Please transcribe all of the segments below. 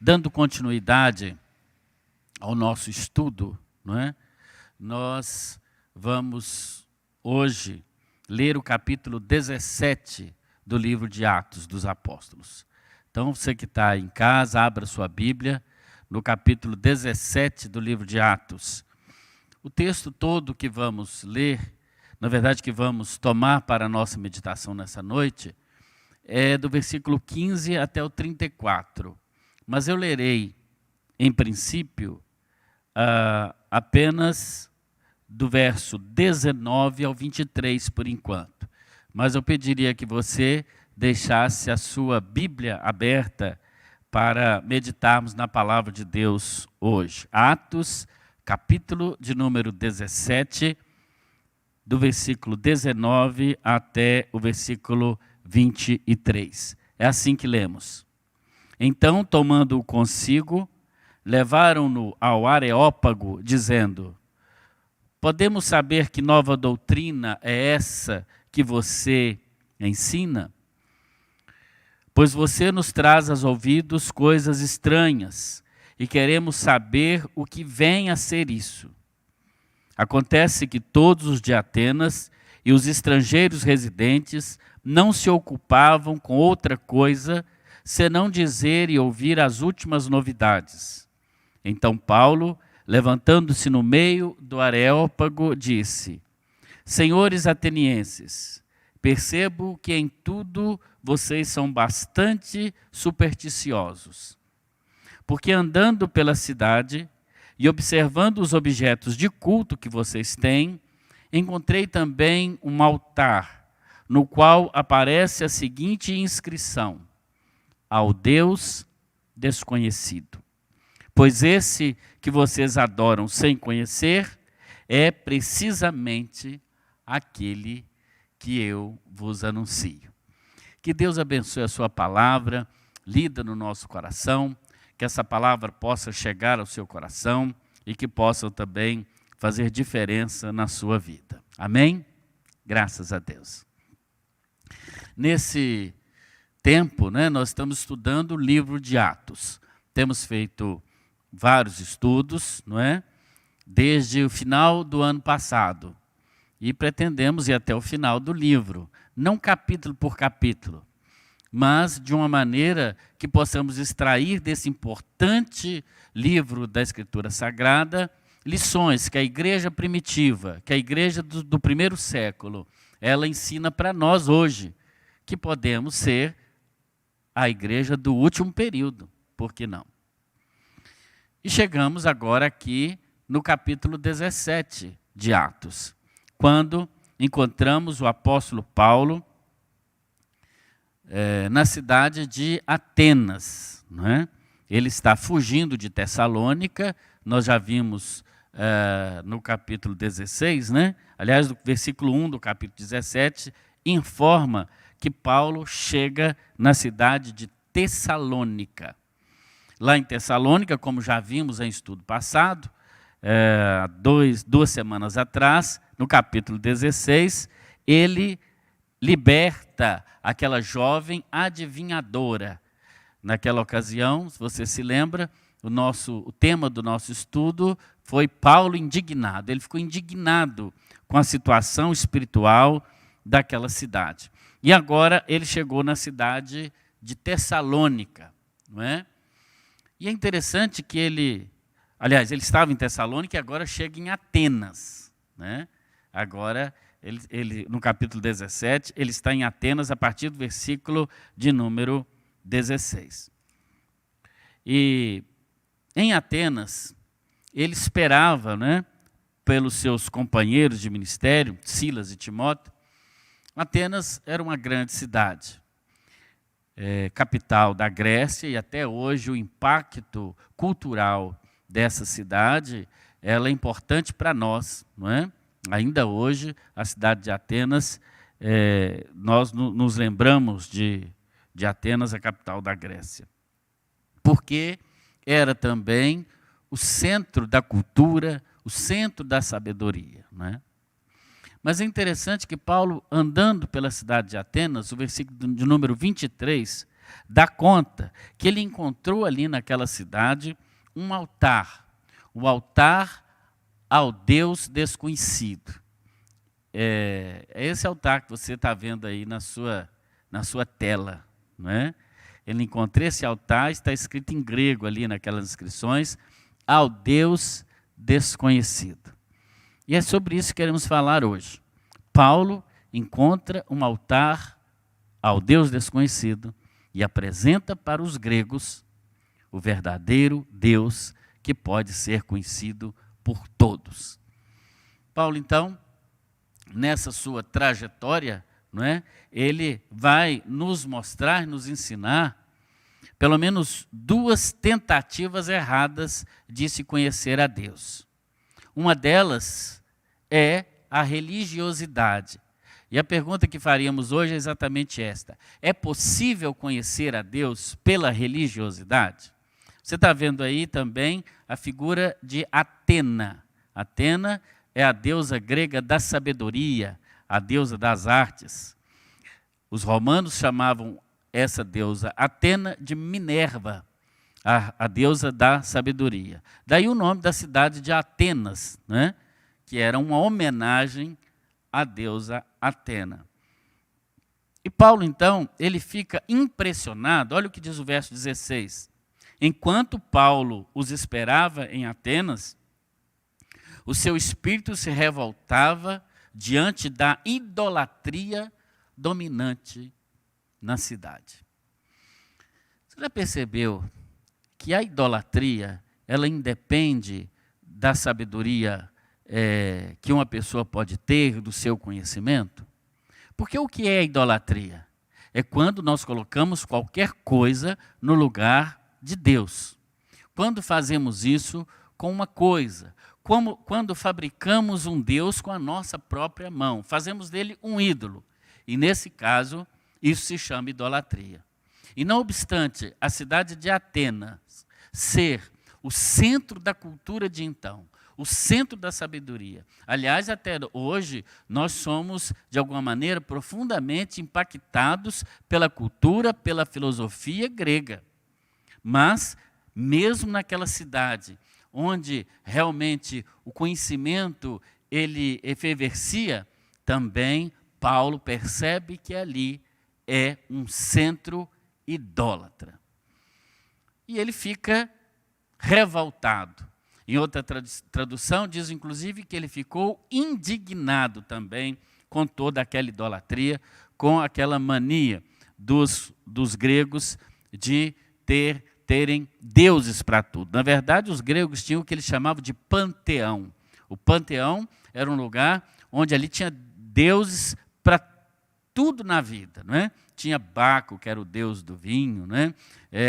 Dando continuidade ao nosso estudo, não é? Nós vamos hoje ler o capítulo 17 do livro de Atos dos Apóstolos. Então, você que está em casa, abra sua Bíblia no capítulo 17 do livro de Atos. O texto todo que vamos ler, na verdade que vamos tomar para a nossa meditação nessa noite, é do versículo 15 até o 34. Mas eu lerei, em princípio, apenas do verso 19 ao 23 por enquanto. Mas eu pediria que você deixasse a sua Bíblia aberta para meditarmos na palavra de Deus hoje. Atos, capítulo de número 17, do versículo 19 até o versículo 23. É assim que lemos. Então, tomando-o consigo, levaram-no ao Areópago, dizendo: podemos saber que nova doutrina é essa que você ensina? Pois você nos traz aos ouvidos coisas estranhas e queremos saber o que vem a ser isso. Acontece que todos os de Atenas e os estrangeiros residentes não se ocupavam com outra coisa senão dizer e ouvir as últimas novidades. Então Paulo, levantando-se no meio do Areópago, disse: senhores atenienses, percebo que em tudo vocês são bastante supersticiosos. Porque andando pela cidade e observando os objetos de culto que vocês têm, encontrei também um altar, no qual aparece a seguinte inscrição: ao Deus desconhecido. Pois esse que vocês adoram sem conhecer é precisamente aquele que eu vos anuncio. Que Deus abençoe a sua palavra, lida no nosso coração, que essa palavra possa chegar ao seu coração e que possa também fazer diferença na sua vida. Amém? Graças a Deus. Nesse tempo, nós estamos estudando o livro de Atos. Temos feito vários estudos, desde o final do ano passado. E pretendemos ir até o final do livro, não capítulo por capítulo, mas de uma maneira que possamos extrair desse importante livro da Escritura Sagrada lições que a igreja primitiva, que a igreja do primeiro século, ela ensina para nós hoje, que podemos ser a igreja do último período, por que não? E chegamos agora aqui no capítulo 17 de Atos, quando encontramos o apóstolo Paulo na cidade de Atenas. Ele está fugindo de Tessalônica, nós já vimos no capítulo 16, aliás, do versículo 1 do capítulo 17, informa que Paulo chega na cidade de Tessalônica. Lá em Tessalônica, como já vimos em estudo passado, duas semanas atrás, no capítulo 16, ele liberta aquela jovem adivinhadora. Naquela ocasião, se você se lembra, o tema do nosso estudo foi Paulo indignado. Ele ficou indignado com a situação espiritual daquela cidade. E agora ele chegou na cidade de Tessalônica, E é interessante que ele estava em Tessalônica e agora chega em Atenas, Agora, ele, no capítulo 17, ele está em Atenas a partir do versículo de número 16. E em Atenas, ele esperava, pelos seus companheiros de ministério, Silas e Timóteo. Atenas era uma grande cidade, capital da Grécia, e até hoje o impacto cultural dessa cidade ela é importante para nós, Ainda hoje, a cidade de Atenas, nós nos lembramos de Atenas, a capital da Grécia. Porque era também o centro da cultura, o centro da sabedoria. Mas é interessante que Paulo, andando pela cidade de Atenas, o versículo de número 23, dá conta que ele encontrou ali naquela cidade um altar, o altar ao Deus desconhecido. É esse altar que você está vendo aí na sua tela, não é? Ele encontrou esse altar, está escrito em grego ali naquelas inscrições, ao Deus desconhecido. E é sobre isso que queremos falar hoje. Paulo encontra um altar ao Deus desconhecido e apresenta para os gregos o verdadeiro Deus que pode ser conhecido por todos. Paulo, então, nessa sua trajetória, não é? Ele vai nos mostrar, nos ensinar, pelo menos duas tentativas erradas de se conhecer a Deus. Uma delas é a religiosidade. E a pergunta que faríamos hoje é exatamente esta: é possível conhecer a Deus pela religiosidade? Você está vendo aí também a figura de Atena. Atena é a deusa grega da sabedoria, a deusa das artes. Os romanos chamavam essa deusa Atena de Minerva, a deusa da sabedoria. Daí o nome da cidade de Atenas, né? Que era uma homenagem à deusa Atena. E Paulo, então, ele fica impressionado, olha o que diz o verso 16. Enquanto Paulo os esperava em Atenas, o seu espírito se revoltava diante da idolatria dominante na cidade. Você já percebeu que a idolatria, ela independe da sabedoria que uma pessoa pode ter, do seu conhecimento? Porque o que é a idolatria? É quando nós colocamos qualquer coisa no lugar de Deus. Quando fazemos isso com uma coisa, como quando fabricamos um Deus com a nossa própria mão, fazemos dele um ídolo. E nesse caso, isso se chama idolatria. E não obstante a cidade de Atenas ser o centro da cultura de então, o centro da sabedoria. Aliás, até hoje, nós somos, de alguma maneira, profundamente impactados pela cultura, pela filosofia grega. Mas, mesmo naquela cidade, onde realmente o conhecimento ele efervescia, também Paulo percebe que ali é um centro idólatra. E ele fica revoltado. Em outra tradução, diz inclusive que ele ficou indignado também com toda aquela idolatria, com aquela mania dos gregos de terem deuses para tudo. Na verdade, os gregos tinham o que eles chamavam de panteão. O panteão era um lugar onde ali tinha deuses para tudo na vida, não é? Tinha Baco, que era o deus do vinho, né?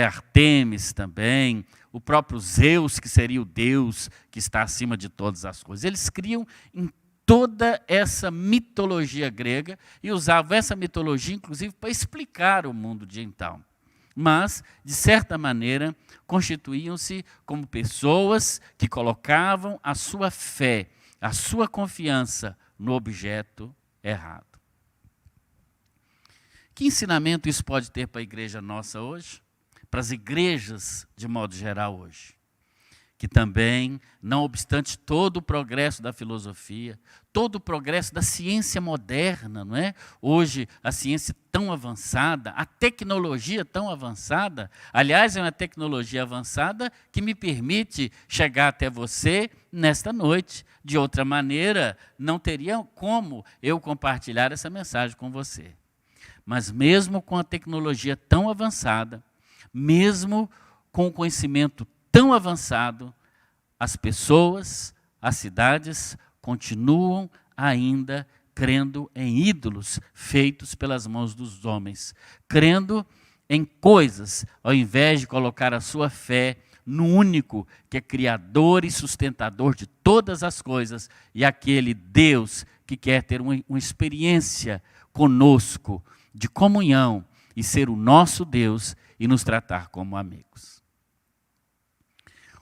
Artemis também, o próprio Zeus, que seria o deus que está acima de todas as coisas. Eles criam em toda essa mitologia grega e usavam essa mitologia, inclusive, para explicar o mundo de então. Mas, de certa maneira, constituíam-se como pessoas que colocavam a sua fé, a sua confiança no objeto errado. Que ensinamento isso pode ter para a igreja nossa hoje? Para as igrejas, de modo geral, hoje? Que também, não obstante todo o progresso da filosofia, todo o progresso da ciência moderna, não é? Hoje, a ciência tão avançada, a tecnologia tão avançada, aliás, é uma tecnologia avançada que me permite chegar até você nesta noite. De outra maneira, não teria como eu compartilhar essa mensagem com você. Mas mesmo com a tecnologia tão avançada, mesmo com o conhecimento tão avançado, as pessoas, as cidades, continuam ainda crendo em ídolos feitos pelas mãos dos homens, crendo em coisas, ao invés de colocar a sua fé no único que é criador e sustentador de todas as coisas, e aquele Deus que quer ter uma experiência conosco, de comunhão, e ser o nosso Deus e nos tratar como amigos.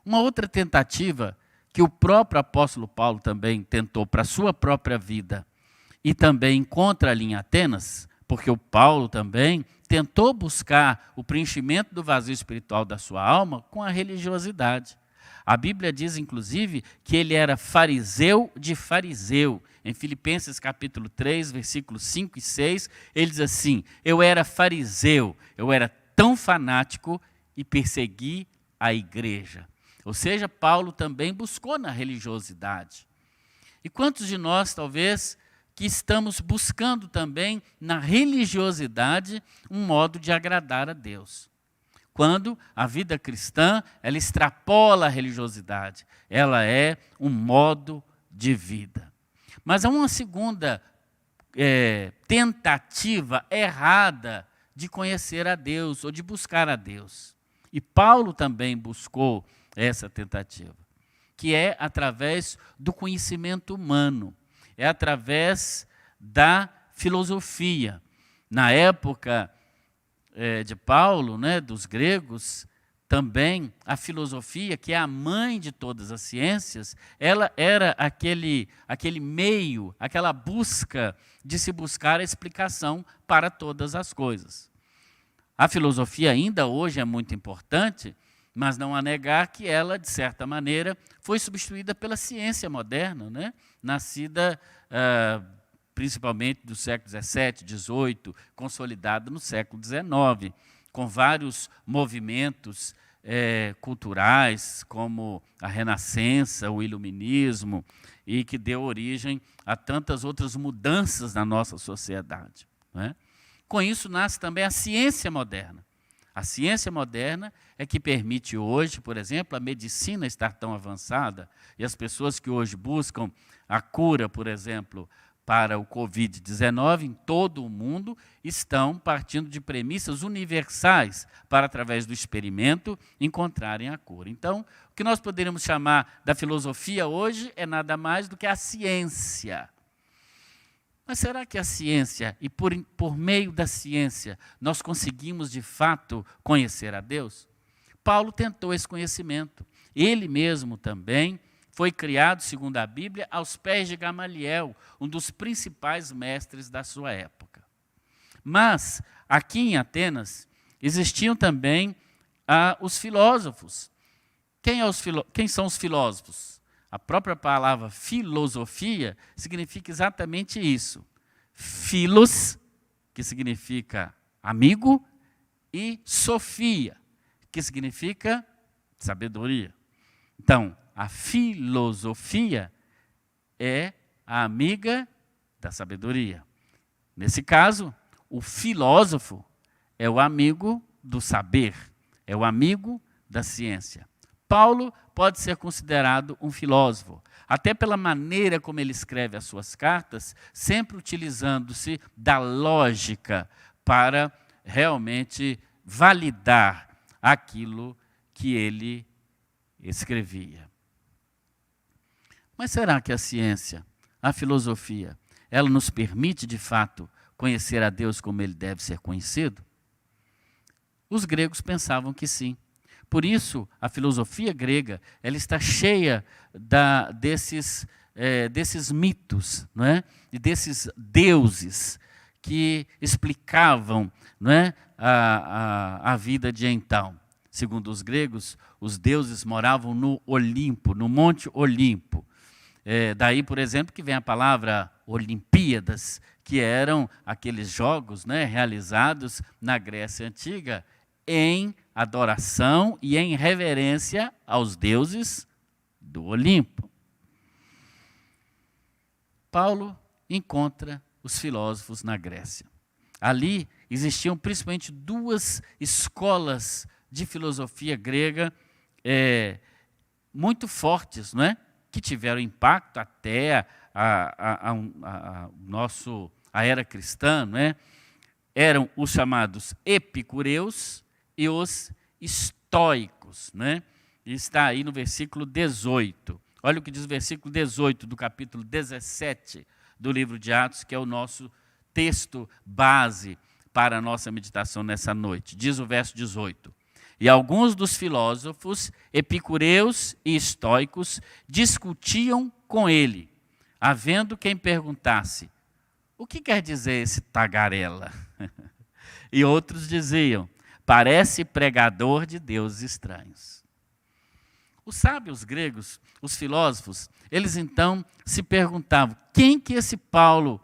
Uma outra tentativa que o próprio apóstolo Paulo também tentou para a sua própria vida e também encontra ali em Atenas, porque o Paulo também tentou buscar o preenchimento do vazio espiritual da sua alma com a religiosidade. A Bíblia diz, inclusive, que ele era fariseu de fariseu. Em Filipenses capítulo 3, versículos 5 e 6, ele diz assim: eu era fariseu, eu era tão fanático e persegui a igreja. Ou seja, Paulo também buscou na religiosidade. E quantos de nós, talvez, que estamos buscando também na religiosidade um modo de agradar a Deus? Quando a vida cristã, ela extrapola a religiosidade, ela é um modo de vida. Mas há uma segunda tentativa errada de conhecer a Deus ou de buscar a Deus. E Paulo também buscou essa tentativa, que é através do conhecimento humano, é através da filosofia. Na época de Paulo, né, dos gregos, também a filosofia, que é a mãe de todas as ciências, ela era aquele meio, aquela busca de se buscar a explicação para todas as coisas. A filosofia ainda hoje é muito importante, mas não há negar que ela, de certa maneira, foi substituída pela ciência moderna, né? Nascida principalmente do século XVII, XVIII, consolidada no século XIX, com vários movimentos culturais, como a Renascença, o Iluminismo, e que deu origem a tantas outras mudanças na nossa sociedade, né? Com isso nasce também a ciência moderna. A ciência moderna é que permite hoje, por exemplo, a medicina estar tão avançada, e as pessoas que hoje buscam a cura, por exemplo, para o Covid-19 em todo o mundo, estão partindo de premissas universais para, através do experimento, encontrarem a cura. Então, o que nós poderíamos chamar da filosofia hoje é nada mais do que a ciência. Mas será que a ciência, e por meio da ciência, nós conseguimos de fato conhecer a Deus? Paulo tentou esse conhecimento. Ele mesmo também foi criado, segundo a Bíblia, aos pés de Gamaliel, um dos principais mestres da sua época. Mas, aqui em Atenas, existiam também os filósofos. Quem são os filósofos? A própria palavra filosofia significa exatamente isso. Philos, que significa amigo, e sofia, que significa sabedoria. Então, a filosofia é a amiga da sabedoria. Nesse caso, o filósofo é o amigo do saber, é o amigo da ciência. Paulo pode ser considerado um filósofo, até pela maneira como ele escreve as suas cartas, sempre utilizando-se da lógica para realmente validar aquilo que ele escrevia. Mas será que a ciência, a filosofia, ela nos permite, de fato, conhecer a Deus como ele deve ser conhecido? Os gregos pensavam que sim. Por isso, a filosofia grega ela está cheia desses mitos, não é? E desses deuses que explicavam, não é? a vida de então. Segundo os gregos, os deuses moravam no Olimpo, no Monte Olimpo. Daí, por exemplo, que vem a palavra Olimpíadas, que eram aqueles jogos, né, realizados na Grécia Antiga em adoração e em reverência aos deuses do Olimpo. Paulo encontra os filósofos na Grécia. Ali existiam principalmente duas escolas de filosofia grega muito fortes, não é? Que tiveram impacto até a era cristã, não é? Eram os chamados epicureus e os estoicos, né? Está aí no versículo 18. Olha o que diz o versículo 18 do capítulo 17 do livro de Atos, que é o nosso texto base para a nossa meditação nessa noite. Diz o verso 18. E alguns dos filósofos, epicureus e estoicos, discutiam com ele, havendo quem perguntasse: o que quer dizer esse tagarela? E outros diziam, parece pregador de deuses estranhos. Os sábios gregos, os filósofos, eles então se perguntavam, quem que esse Paulo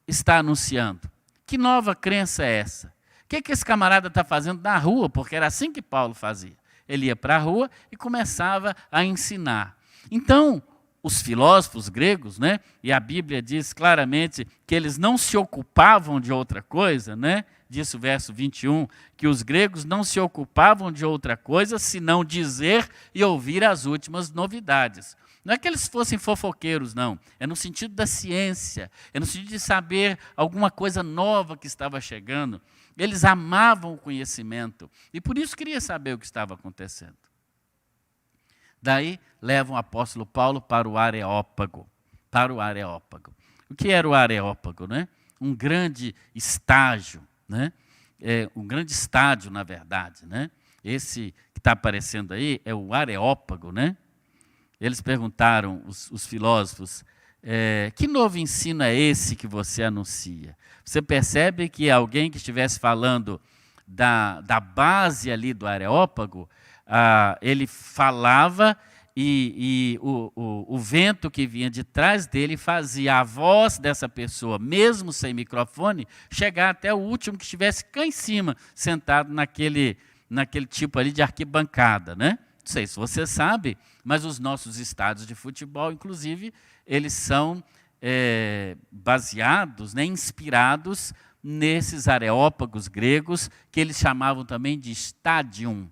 está anunciando? Que nova crença é essa? O que esse camarada está fazendo na rua? Porque era assim que Paulo fazia. Ele ia para a rua e começava a ensinar. Então, os filósofos gregos, né, e a Bíblia diz claramente que eles não se ocupavam de outra coisa, né, diz o verso 21, que os gregos não se ocupavam de outra coisa senão dizer e ouvir as últimas novidades. Não é que eles fossem fofoqueiros, não. É no sentido da ciência, é no sentido de saber alguma coisa nova que estava chegando. Eles amavam o conhecimento e por isso queria saber o que estava acontecendo. Daí levam o apóstolo Paulo para o Areópago. O que era o Areópago, né? Um grande estágio, né? Um grande estádio, na verdade, né? Esse que está aparecendo aí é o Areópago, né? Eles perguntaram, os filósofos, que novo ensino é esse que você anuncia? Você percebe que alguém que estivesse falando da base ali do Areópago, ele falava e o vento que vinha de trás dele fazia a voz dessa pessoa, mesmo sem microfone, chegar até o último que estivesse cá em cima, sentado naquele tipo ali de arquibancada, né? Não sei se você sabe, mas os nossos estádios de futebol, inclusive, eles são baseados, né, inspirados nesses areópagos gregos, que eles chamavam também de stadium.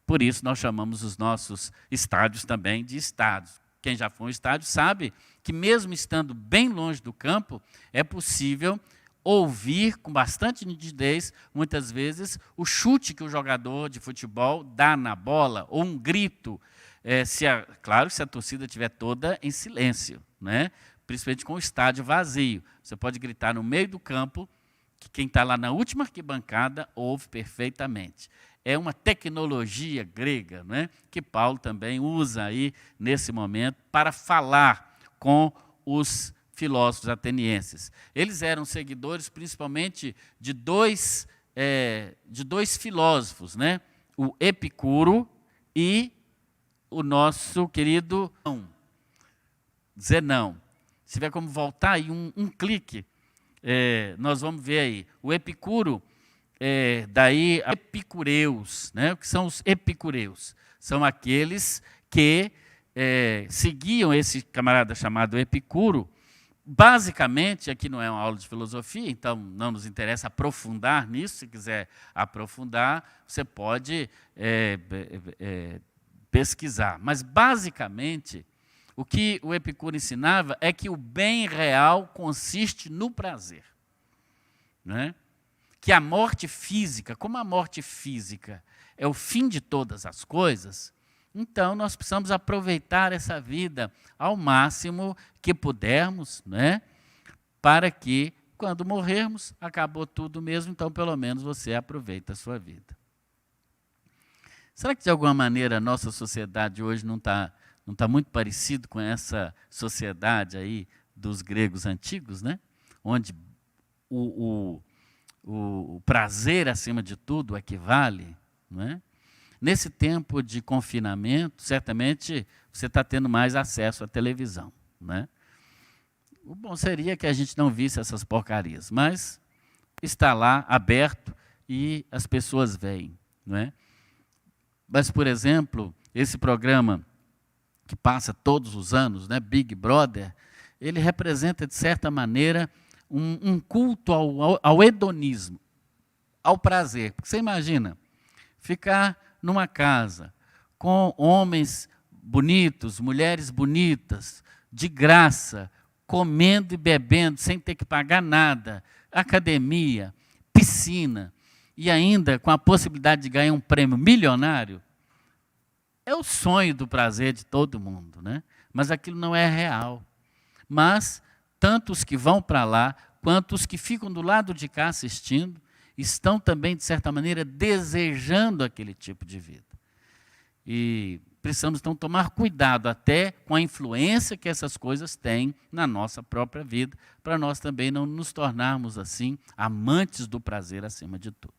Por isso nós chamamos os nossos estádios também de estádios. Quem já foi a um estádio sabe que mesmo estando bem longe do campo, é possível ouvir com bastante nitidez, muitas vezes, o chute que o jogador de futebol dá na bola, ou um grito, claro, se a torcida estiver toda em silêncio, né? Principalmente com o estádio vazio. Você pode gritar no meio do campo, que quem está lá na última arquibancada ouve perfeitamente. É uma tecnologia grega, né, que Paulo também usa aí nesse momento para falar com os filósofos atenienses. Eles eram seguidores principalmente de dois filósofos, né, o Epicuro e o nosso querido Zenão. Se tiver como voltar aí um clique, nós vamos ver aí. O Epicuro, daí epicureus, né? O que são os epicureus? São aqueles que seguiam esse camarada chamado Epicuro. Basicamente, aqui não é uma aula de filosofia, então não nos interessa aprofundar nisso. Se quiser aprofundar, você pode pesquisar. Mas, basicamente, o que o Epicuro ensinava é que o bem real consiste no prazer, né? Que a morte física, como a morte física é o fim de todas as coisas, então nós precisamos aproveitar essa vida ao máximo que pudermos, né? Para que, quando morrermos, acabou tudo mesmo, então pelo menos você aproveita a sua vida. Será que de alguma maneira a nossa sociedade hoje não está muito parecido com essa sociedade aí dos gregos antigos, né? Onde o prazer, acima de tudo, equivale, não é? Nesse tempo de confinamento, certamente você está tendo mais acesso à televisão, né? O bom seria que a gente não visse essas porcarias, mas está lá aberto e as pessoas veem, não é? Mas, por exemplo, esse programa que passa todos os anos, né, Big Brother, ele representa, de certa maneira, um culto ao hedonismo, ao prazer. Porque você imagina, ficar numa casa com homens bonitos, mulheres bonitas, de graça, comendo e bebendo, sem ter que pagar nada, academia, piscina, e ainda com a possibilidade de ganhar um prêmio milionário, é o sonho do prazer de todo mundo, né? Mas aquilo não é real. Mas tanto os que vão para lá, quanto os que ficam do lado de cá assistindo, estão também, de certa maneira, desejando aquele tipo de vida. E precisamos então tomar cuidado até com a influência que essas coisas têm na nossa própria vida, para nós também não nos tornarmos assim amantes do prazer acima de tudo.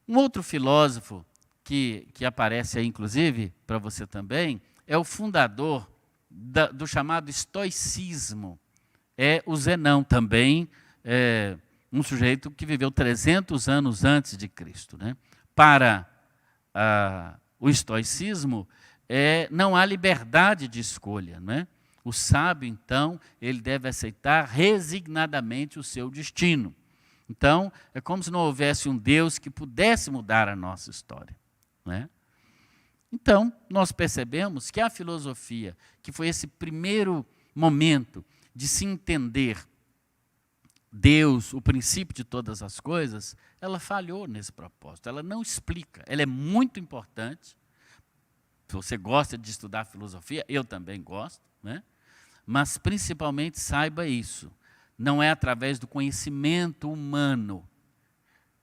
Um outro filósofo que aparece aí, inclusive, para você também, é o fundador do chamado estoicismo. É o Zenão, também um sujeito que viveu 300 anos antes de Cristo. Né? Para o estoicismo, não há liberdade de escolha. Né? O sábio, então, ele deve aceitar resignadamente o seu destino. Então, é como se não houvesse um Deus que pudesse mudar a nossa história. Né? Então, nós percebemos que a filosofia, que foi esse primeiro momento de se entender Deus, o princípio de todas as coisas, ela falhou nesse propósito, ela não explica, ela é muito importante. Se você gosta de estudar filosofia, eu também gosto, né? Mas principalmente saiba isso, não é através do conhecimento humano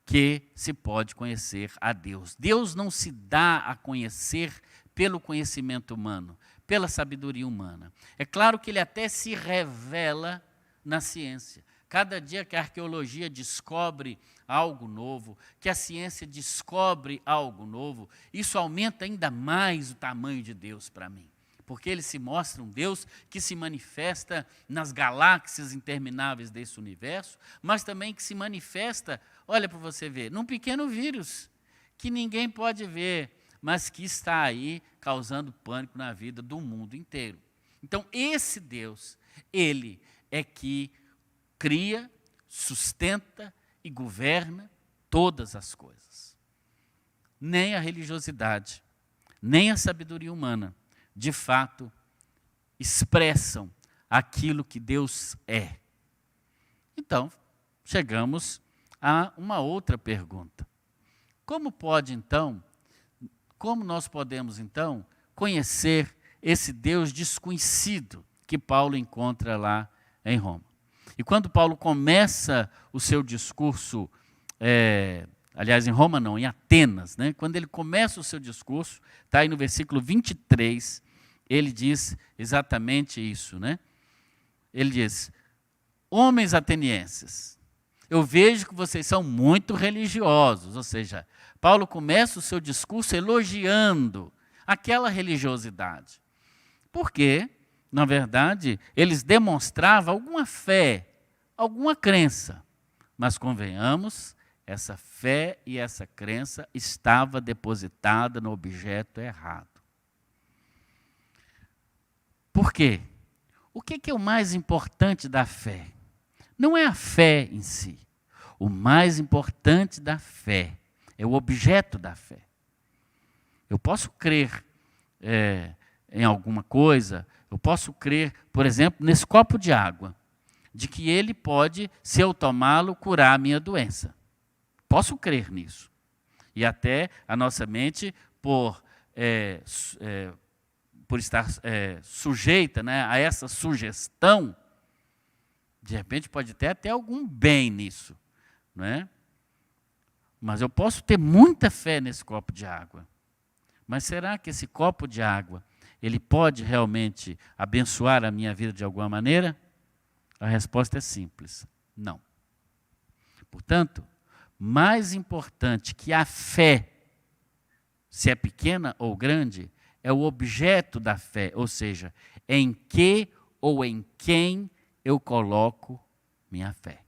que se pode conhecer a Deus. Deus não se dá a conhecer pelo conhecimento humano, pela sabedoria humana. É claro que ele até se revela na ciência. Cada dia que a arqueologia descobre algo novo, que a ciência descobre algo novo, isso aumenta ainda mais o tamanho de Deus para mim. Porque ele se mostra um Deus que se manifesta nas galáxias intermináveis desse universo, mas também que se manifesta, olha para você ver, num pequeno vírus que ninguém pode ver, mas que está aí causando pânico na vida do mundo inteiro. Então, esse Deus, ele é que cria, sustenta e governa todas as coisas. Nem a religiosidade, nem a sabedoria humana, de fato, expressam aquilo que Deus é. Então, chegamos a uma outra pergunta. Como nós podemos, então, conhecer esse Deus desconhecido que Paulo encontra lá em Roma? E quando Paulo começa o seu discurso, aliás, em Roma não, em Atenas, né? Quando ele começa o seu discurso, está aí no versículo 23, ele diz exatamente isso. Né? Ele diz, homens atenienses, eu vejo que vocês são muito religiosos, ou seja, Paulo começa o seu discurso elogiando aquela religiosidade. Porque, na verdade, eles demonstravam alguma fé, alguma crença. Mas convenhamos, essa fé e essa crença estava depositada no objeto errado. Por quê? O que é o mais importante da fé? Não é a fé em si. O mais importante da fé é o objeto da fé. Eu posso crer em alguma coisa, eu posso crer, por exemplo, nesse copo de água, de que ele pode, se eu tomá-lo, curar a minha doença. Posso crer nisso. E até a nossa mente, por estar sujeita, né, a essa sugestão, de repente pode ter até algum bem nisso. Não é? Mas eu posso ter muita fé nesse copo de água. Mas será que esse copo de água, ele pode realmente abençoar a minha vida de alguma maneira? A resposta é simples, não. Portanto, mais importante que a fé, se é pequena ou grande, é o objeto da fé, ou seja, em que ou em quem eu coloco minha fé.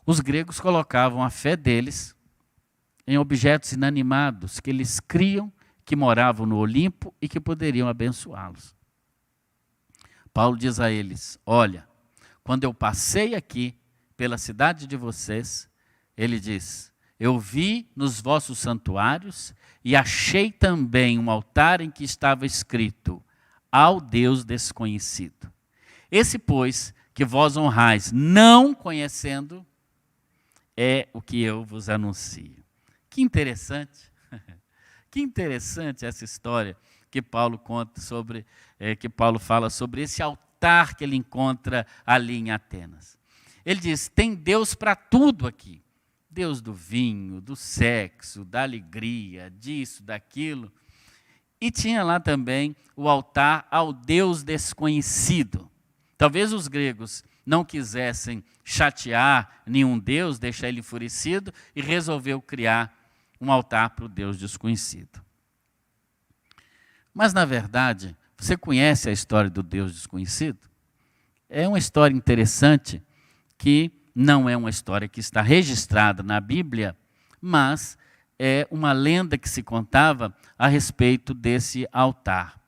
Os gregos colocavam a fé deles em objetos inanimados que eles criam, que moravam no Olimpo e que poderiam abençoá-los. Paulo diz a eles, olha, quando eu passei aqui pela cidade de vocês, ele diz, eu vi nos vossos santuários e achei também um altar em que estava escrito, ao Deus desconhecido. Esse, pois, que vós honrais, não conhecendo, é o que eu vos anuncio. Que interessante, que interessante essa história que Paulo conta sobre, que Paulo fala sobre esse altar que ele encontra ali em Atenas. Ele diz, tem Deus para tudo aqui. Deus do vinho, do sexo, da alegria, disso, daquilo. E tinha lá também o altar ao Deus desconhecido. Talvez os gregos não quisessem chatear nenhum Deus, deixar ele enfurecido, e resolveu criar um altar para o Deus desconhecido. Mas, na verdade, você conhece a história do Deus desconhecido? É uma história interessante, que não é uma história que está registrada na Bíblia, mas é uma lenda que se contava a respeito desse altar.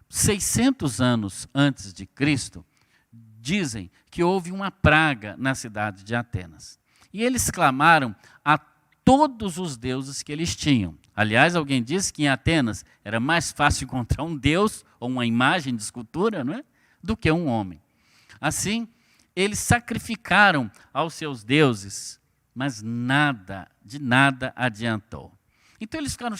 600 anos antes de Cristo, dizem que houve uma praga na cidade de Atenas. E eles clamaram a todos os deuses que eles tinham. Aliás, alguém disse que em Atenas era mais fácil encontrar um deus ou uma imagem de escultura, não é? Do que um homem. Assim, eles sacrificaram aos seus deuses, mas de nada adiantou. Então eles ficaram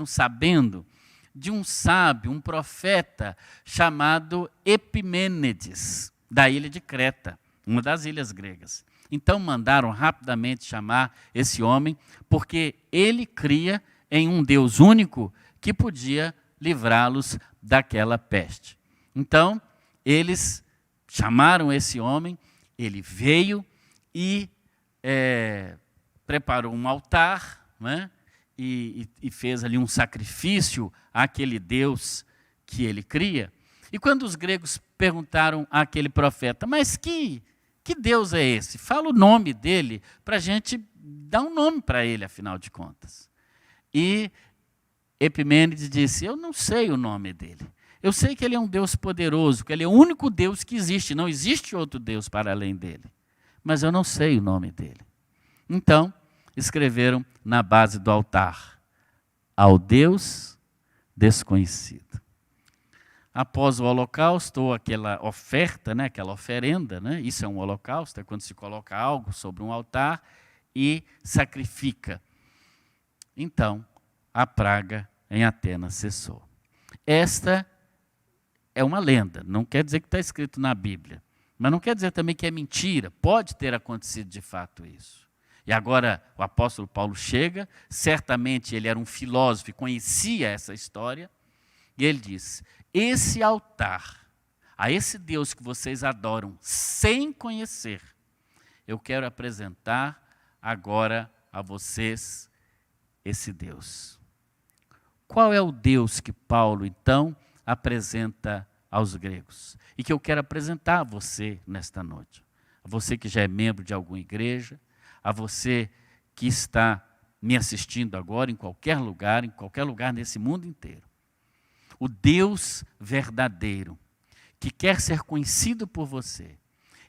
sabendo de um sábio, um profeta chamado Epimênides, da ilha de Creta, uma das ilhas gregas. Então mandaram rapidamente chamar esse homem, porque ele cria em um Deus único que podia livrá-los daquela peste. Então, eles chamaram esse homem, ele veio e preparou um altar, né? E fez ali um sacrifício àquele Deus que ele cria. E quando os gregos perguntaram àquele profeta, mas que Deus é esse? Fala o nome dele para a gente dar um nome para ele, afinal de contas. E Epimênides disse, eu não sei o nome dele. Eu sei que ele é um Deus poderoso, que ele é o único Deus que existe, não existe outro Deus para além dele. Mas eu não sei o nome dele. Então, escreveram na base do altar, ao Deus desconhecido. Após o holocausto, ou aquela oferta, né, aquela oferenda, né, isso é um holocausto, é quando se coloca algo sobre um altar e sacrifica. Então, a praga em Atenas cessou. Esta é uma lenda, não quer dizer que está escrito na Bíblia, mas não quer dizer também que é mentira, pode ter acontecido de fato isso. E agora o apóstolo Paulo chega, certamente ele era um filósofo e conhecia essa história, e ele diz, esse altar, a esse Deus que vocês adoram sem conhecer, eu quero apresentar agora a vocês esse Deus. Qual é o Deus que Paulo, então, apresenta aos gregos? E que eu quero apresentar a você nesta noite. A você que já é membro de alguma igreja, a você que está me assistindo agora em qualquer lugar nesse mundo inteiro. O Deus verdadeiro, que quer ser conhecido por você,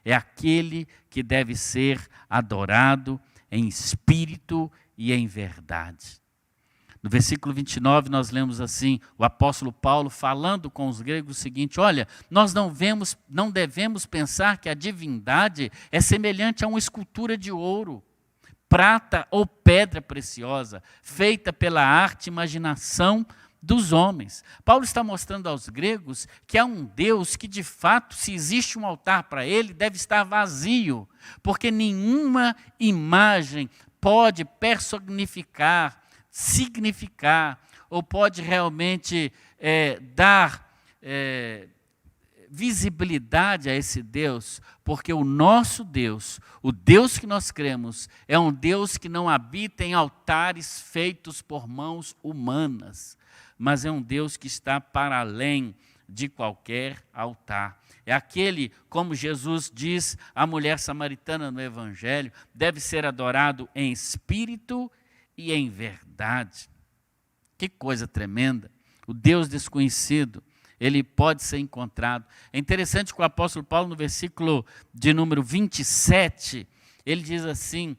é aquele que deve ser adorado em espírito e em verdade. No versículo 29 nós lemos assim, o apóstolo Paulo falando com os gregos o seguinte, olha, nós não devemos pensar que a divindade é semelhante a uma escultura de ouro, prata ou pedra preciosa, feita pela arte e imaginação dos homens. Paulo está mostrando aos gregos que há um Deus que, de fato, se existe um altar para ele, deve estar vazio, porque nenhuma imagem pode personificar, significar, ou pode realmente dar visibilidade a esse Deus, porque o nosso Deus, o Deus que nós cremos, é um Deus que não habita em altares feitos por mãos humanas, mas é um Deus que está para além de qualquer altar. É aquele, como Jesus diz à mulher samaritana no Evangelho, deve ser adorado em espírito e em verdade. Que coisa tremenda. O Deus desconhecido, ele pode ser encontrado. É interessante que o apóstolo Paulo, no versículo de número 27, ele diz assim,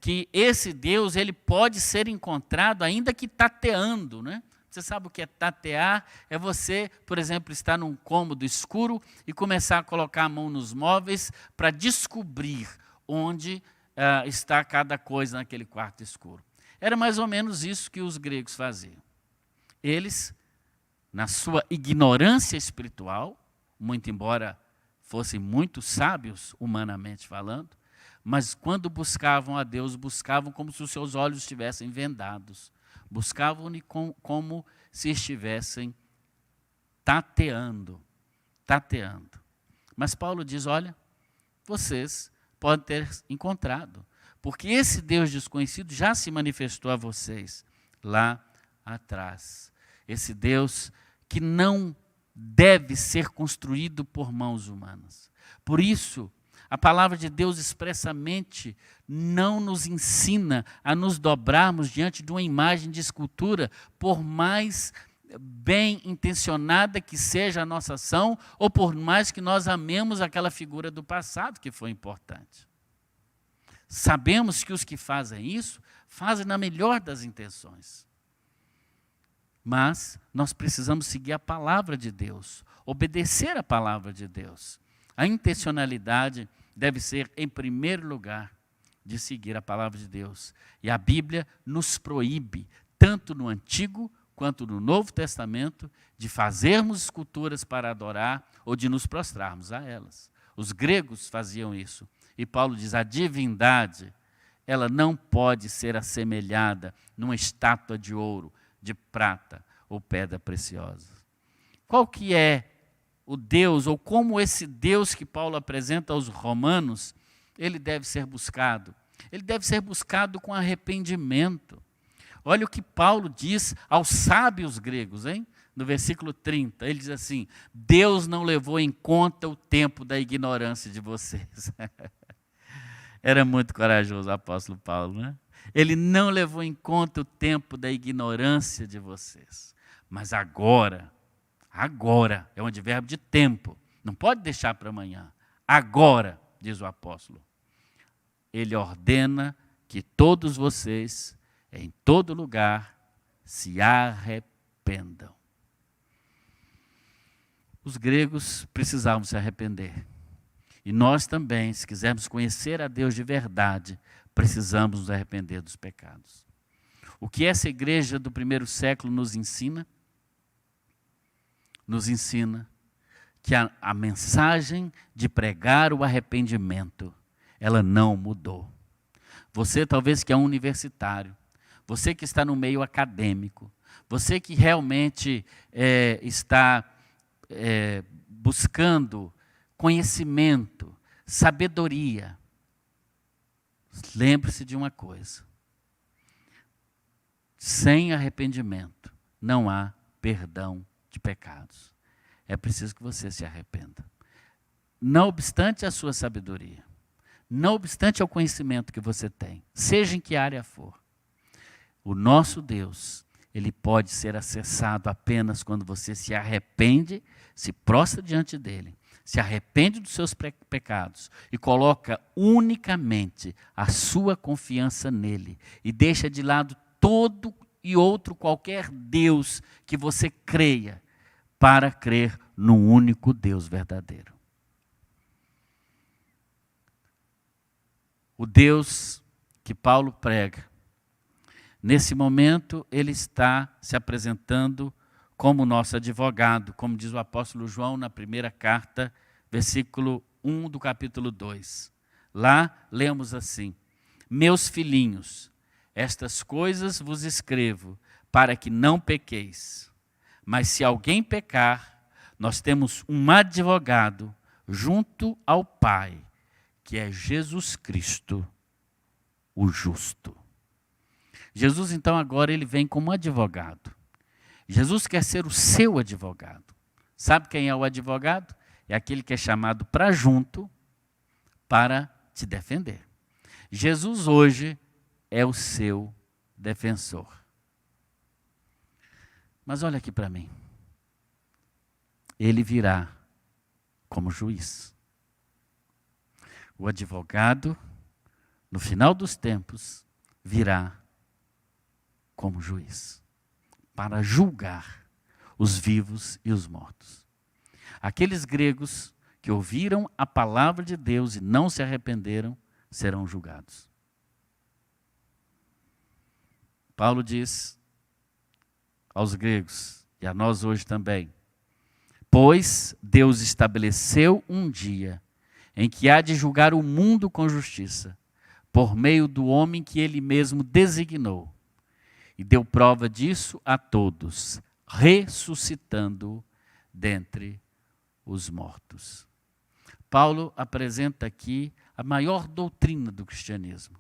que esse Deus ele pode ser encontrado ainda que tateando, né? Você sabe o que é tatear? É você, por exemplo, estar num cômodo escuro e começar a colocar a mão nos móveis para descobrir onde está cada coisa naquele quarto escuro. Era mais ou menos isso que os gregos faziam. Eles, na sua ignorância espiritual, muito embora fossem muito sábios, humanamente falando, mas quando buscavam a Deus, buscavam como se os seus olhos estivessem vendados. Buscavam-lhe como se estivessem tateando. Mas Paulo diz, olha, vocês podem ter encontrado, porque esse Deus desconhecido já se manifestou a vocês lá atrás. Esse Deus que não deve ser construído por mãos humanas. Por isso, a palavra de Deus expressamente não nos ensina a nos dobrarmos diante de uma imagem de escultura, por mais bem intencionada que seja a nossa ação, ou por mais que nós amemos aquela figura do passado que foi importante. Sabemos que os que fazem isso, fazem na melhor das intenções. Mas nós precisamos seguir a palavra de Deus, obedecer a palavra de Deus. A intencionalidade deve ser, em primeiro lugar, de seguir a palavra de Deus. E a Bíblia nos proíbe, tanto no Antigo quanto no Novo Testamento, de fazermos esculturas para adorar ou de nos prostrarmos a elas. Os gregos faziam isso. E Paulo diz, a divindade, ela não pode ser assemelhada numa estátua de ouro, de prata ou pedra preciosa. Qual que é o Deus, ou como esse Deus que Paulo apresenta aos romanos, ele deve ser buscado? Ele deve ser buscado com arrependimento. Olha o que Paulo diz aos sábios gregos, hein? No versículo 30, ele diz assim, Deus não levou em conta o tempo da ignorância de vocês. Era muito corajoso o apóstolo Paulo, né? Ele não levou em conta o tempo da ignorância de vocês. Mas agora, é um advérbio de tempo, não pode deixar para amanhã. Agora, diz o apóstolo, ele ordena que todos vocês, em todo lugar, se arrependam. Os gregos precisavam se arrepender. E nós também, se quisermos conhecer a Deus de verdade, precisamos nos arrepender dos pecados. O que essa igreja do primeiro século nos ensina? Nos ensina que a mensagem de pregar o arrependimento, ela não mudou. Você talvez que é um universitário, você que está no meio acadêmico, você que realmente está buscando conhecimento, sabedoria, lembre-se de uma coisa, sem arrependimento não há perdão de pecados. É preciso que você se arrependa. Não obstante a sua sabedoria, não obstante ao conhecimento que você tem, seja em que área for, o nosso Deus, ele pode ser acessado apenas quando você se arrepende, se prostra diante dele, se arrepende dos seus pecados e coloca unicamente a sua confiança nele e deixa de lado todo e outro qualquer Deus que você creia para crer no único Deus verdadeiro. O Deus que Paulo prega, nesse momento ele está se apresentando como nosso advogado, como diz o apóstolo João na primeira carta, versículo 1 do capítulo 2. Lá lemos assim, meus filhinhos, estas coisas vos escrevo para que não pequeis. Mas se alguém pecar, nós temos um advogado junto ao Pai, que é Jesus Cristo, o justo. Jesus, então, agora ele vem como advogado. Jesus quer ser o seu advogado. Sabe quem é o advogado? É aquele que é chamado para junto para te defender. Jesus hoje é o seu defensor. Mas olha aqui para mim. Ele virá como juiz. O advogado, no final dos tempos, virá como juiz, para julgar os vivos e os mortos. Aqueles gregos que ouviram a palavra de Deus e não se arrependeram, serão julgados. Paulo diz aos gregos, e a nós hoje também, pois Deus estabeleceu um dia em que há de julgar o mundo com justiça, por meio do homem que ele mesmo designou, e deu prova disso a todos, ressuscitando dentre os mortos. Paulo apresenta aqui a maior doutrina do cristianismo,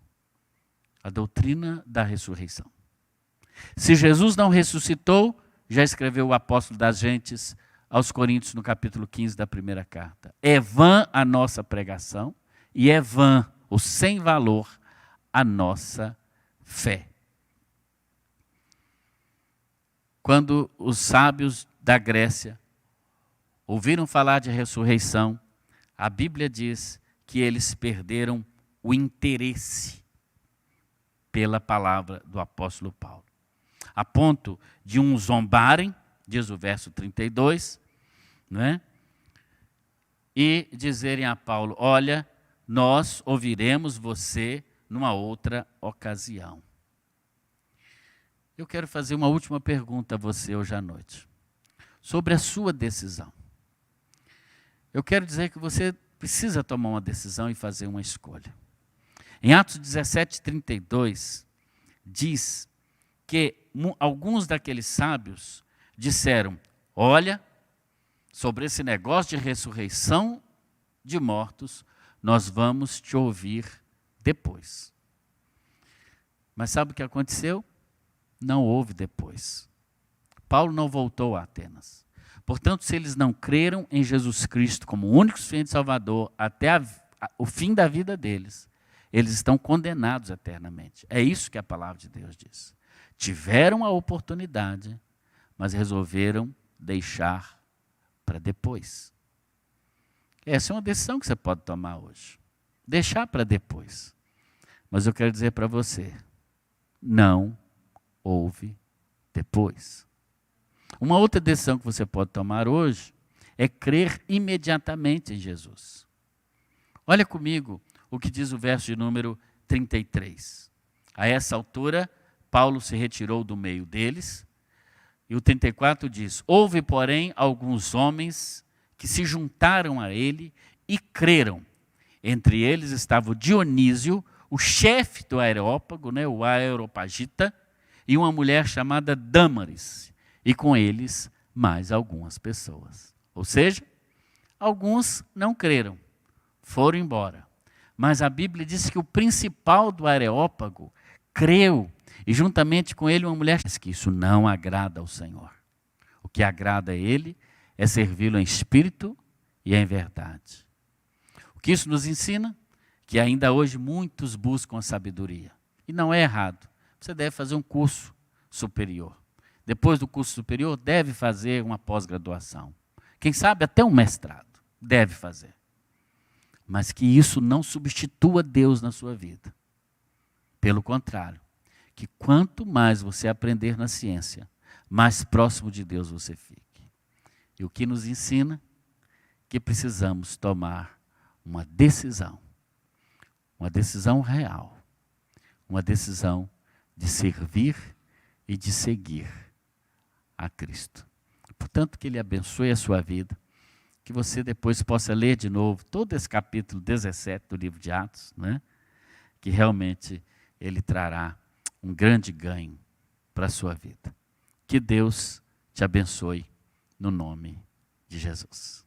a doutrina da ressurreição. Se Jesus não ressuscitou, já escreveu o apóstolo das gentes aos Coríntios no capítulo 15 da primeira carta, é vã a nossa pregação e é vã, ou sem valor, a nossa fé. Quando os sábios da Grécia ouviram falar de ressurreição, a Bíblia diz que eles perderam o interesse pela palavra do apóstolo Paulo, a ponto de uns zombarem, diz o verso 32, né? E dizerem a Paulo: olha, nós ouviremos você numa outra ocasião. Eu quero fazer uma última pergunta a você hoje à noite, sobre a sua decisão. Eu quero dizer que você precisa tomar uma decisão e fazer uma escolha. Em Atos 17:32, diz que alguns daqueles sábios disseram: olha, sobre esse negócio de ressurreição de mortos, nós vamos te ouvir depois. Mas sabe o que aconteceu? Não houve depois. Paulo não voltou a Atenas. Portanto, se eles não creram em Jesus Cristo como o único suficiente Salvador até o fim da vida deles, eles estão condenados eternamente. É isso que a palavra de Deus diz. Tiveram a oportunidade, mas resolveram deixar para depois. Essa é uma decisão que você pode tomar hoje. Deixar para depois. Mas eu quero dizer para você, não houve depois. Uma outra decisão que você pode tomar hoje é crer imediatamente em Jesus. Olha comigo o que diz o verso de número 33. A essa altura, Paulo se retirou do meio deles, e o 34 diz: houve, porém, alguns homens que se juntaram a ele e creram. Entre eles estava o Dionísio, o chefe do Areópago, né, o Areopagita, e uma mulher chamada Dâmaris, e com eles mais algumas pessoas. Ou seja, alguns não creram, foram embora. Mas a Bíblia diz que o principal do Areópago creu, e juntamente com ele uma mulher diz que isso não agrada ao Senhor. O que agrada a ele é servi-lo em espírito e em verdade. O que isso nos ensina? Que ainda hoje muitos buscam a sabedoria. E não é errado. Você deve fazer um curso superior. Depois do curso superior, deve fazer uma pós-graduação. Quem sabe até um mestrado. Deve fazer. Mas que isso não substitua Deus na sua vida. Pelo contrário, que quanto mais você aprender na ciência, mais próximo de Deus você fique. E o que nos ensina? Que precisamos tomar uma decisão real, uma decisão de servir e de seguir a Cristo. Portanto, que Ele abençoe a sua vida, que você depois possa ler de novo todo esse capítulo 17 do livro de Atos, né? Que realmente ele trará um grande ganho para a sua vida. Que Deus te abençoe no nome de Jesus.